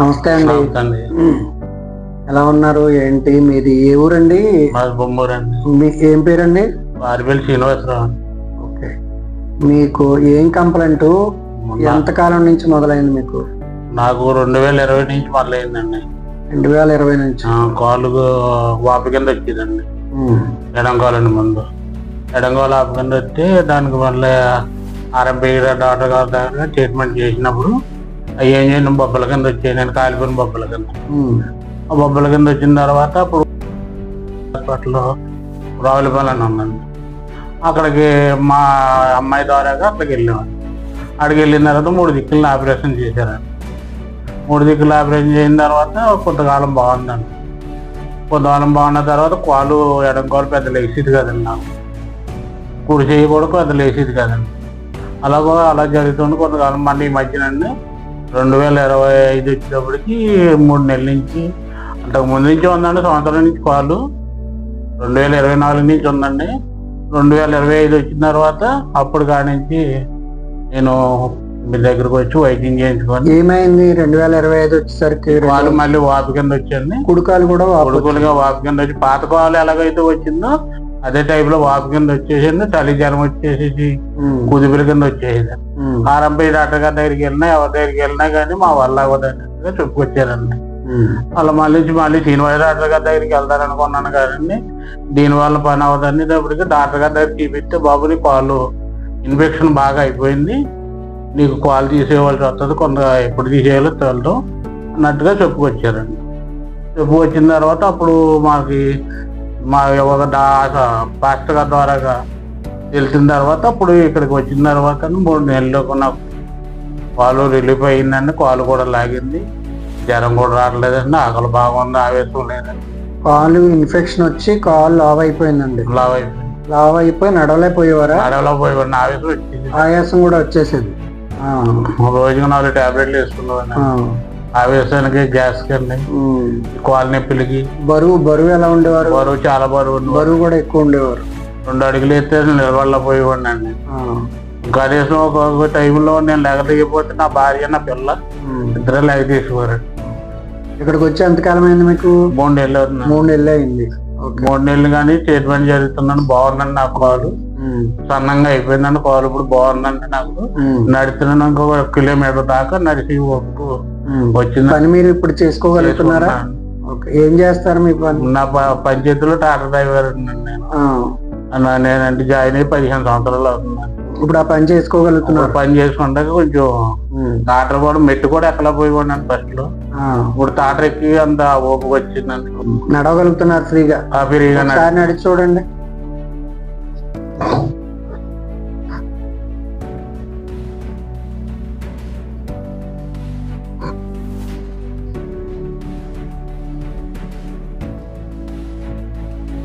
నమస్తే అండి. అండి ఎలా ఉన్నారు? ఏంటి మీది? ఏ ఊరండి? మాది బొమ్మూరు అండి. మీ ఏం పేరండి? వారిపల్లి శ్రీనివాసరావు. ఓకే. మీకు ఏం కంప్లైంట్ ఎంతకాలం నుంచి మొదలైంది మీకు? నాకు 2020 నుంచి మొదలైందండి. 2020 నుంచి? కాలు వాపు కింద వచ్చిందండి. ఎడంకాలండి ముందు ఎడంకాలు వాపు కింద వస్తే దానికి మళ్ళీ ఆర్ఎంపీ డాక్టర్ గారి దగ్గర ట్రీట్మెంట్ చేసినప్పుడు అవి ఏం చేయను బొబ్బల కింద వచ్చాయి. నేను కాలిపోయిన బొబ్బల కింద. ఆ బొబ్బల కింద వచ్చిన తర్వాత అప్పుడు హాస్పిటల్లో రావులపల్లి అని ఉందండి. అక్కడికి మా అమ్మాయి ద్వారాగా అక్కడికి వెళ్ళామండి. అక్కడికి వెళ్ళిన తర్వాత 3 దిక్కులను ఆపరేషన్ చేశారండి. 3 దిక్కులు ఆపరేషన్ చేసిన తర్వాత కొంతకాలం బాగుందండి. కొంతకాలం బాగున్న తర్వాత కాలు ఎడం కాలు పెద్ద లేసేది కదండి. నాకు కుడి చేయి కూడా పెద్ద లేసేది కదండి. అలా జరుగుతుంది కొంతకాలం. మళ్ళీ ఈ మధ్యనండి 2025 వచ్చేటప్పటికి 3 నెలల నుంచి అంతకు ముందు నుంచి ఉందండి. సంవత్సరం నుంచి కాలు 2024 నుంచి ఉందండి. 2025 వచ్చిన తర్వాత అప్పుడు కాడి నుంచి నేను మీ దగ్గరకు వచ్చి వైద్యం చేయించుకొని. ఏమైంది 2025 వచ్చేసరికి? కాలు మళ్ళీ వాపు కింద వచ్చండి. కుడికాలు కూడా కొడుకులుగా వాపు కింద వచ్చి పాత కాలు ఎలాగైతే వచ్చిందో అదే టైప్ లో వాపు కింద వచ్చేసింది. చలి జ్వరం వచ్చేసి కుదిపిల కింద వచ్చేసింది. ఆర్ఎంపీ డాక్టర్ గారి దగ్గరికి వెళ్ళినా ఎవరి దగ్గరికి వెళ్ళినా కానీ మా వల్ల అవ్వదన్నట్టుగా చెప్పుకొచ్చారండి. అలా మళ్ళీ శ్రీనివాస డాక్టర్ గారి దగ్గరికి వెళ్తారనుకున్నాను కానీ దీనివల్ల పని అవ్వదని ఇప్పటికి డాక్టర్ గారి దగ్గర చూపిస్తే బాబు నీ కాలు ఇన్ఫెక్షన్ బాగా అయిపోయింది, నీకు కాలు తీసేయవలసి వస్తుంది, కొంత ఎప్పుడు తీసేయాలో తెలదు అన్నట్టుగా చెప్పుకొచ్చారండి. చెప్పుకొచ్చిన తర్వాత అప్పుడు మా ఒక పాస్టర్ గారి ద్వారాగా తెలిసిన తర్వాత అప్పుడు ఇక్కడికి వచ్చిన తర్వాత 3 నెలలకు నాకు కాలు రిలీఫ్ అయిందండి. కాలు కూడా లాగింది, జ్వరం కూడా రావట్లేదండి, ఆకలి బాగుంది, ఆవేశం లేదండి. కాలు ఇన్ఫెక్షన్ వచ్చి కాలు లావ్ అయిపోయిందండి. లావ్ అయిపోయి నడవలేకపోయేవారా? నడవలేకపోయేవాడిని. ఆవేశం వచ్చింది. ఆయాసం కూడా వచ్చేసేది. రోజుకి 4 టాబ్లెట్లు వేసుకున్నాను. ఆవేశానికి, గ్యాస్ కింద, కాలు నొప్పులకి. బరువు ఎలా ఉండేవారు? బరువు చాలా బరువు కూడా ఎక్కువ ఉండేవారు. 2 అడుగులు ఎత్తే నిలబడలేకపోయేవాడిని అండి. కనీసం ఒక టైంలో నేను లెగ దిగిపోతే నా భార్య నా పిల్ల ఇద్దరే లెగ తీసుకోరు. ఇక్కడికి వచ్చి ఎంతకాలం అయింది మీకు? 3 నెలలు అవుతుంది. 3 నెలలు అయింది. 3 నెలలు కానీ ట్రీట్మెంట్ జరుగుతున్నాను. బాగుందండి. నా కాలు సన్నంగా అయిపోయిందండి. కాలు ఇప్పుడు బాగుందండి. నాకు నడుస్తున్నాను. ఇంకొక 1 కిలోమీటర్ దాకా నడిచి వచ్చింది. పని మీరు ఇప్పుడు చేసుకోగలుగుతున్నారా? ఏం చేస్తారు మీ పని? నా పంచాయతీలో టాటర్ డ్రైవర్ నేనంటే జాయిన్ అయ్యి 15 సంవత్సరాలు అవుతుందండి. ఇప్పుడు ఆ పని చేసుకోగలుగుతున్నారు? పని చేసుకుంటే కొంచెం టాటర్ కూడా మెట్టు కూడా ఎక్కలా పోయిపోండి ఫస్ట్ లో. ఇప్పుడు టాటర్ ఎక్కి అంత ఓపిక వచ్చిందండి. నడవగలుగుతున్నారు ఫ్రీగా? ఫ్రీగా నడిచి చూడండి.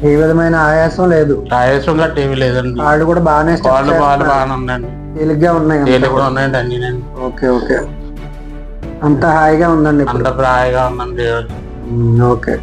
ఏ విధమైన ఆయాసం లేదు? ఆయాసం గట్ట ఏమి లేదండి. కాళ్ళు కూడా బాగానే ఉందండి. తేలిగ్గా ఉన్నాయండి అన్ని. ఓకే. అంత హాయిగా ఉందండి? అంత హాయిగా ఉందండి. ఓకే.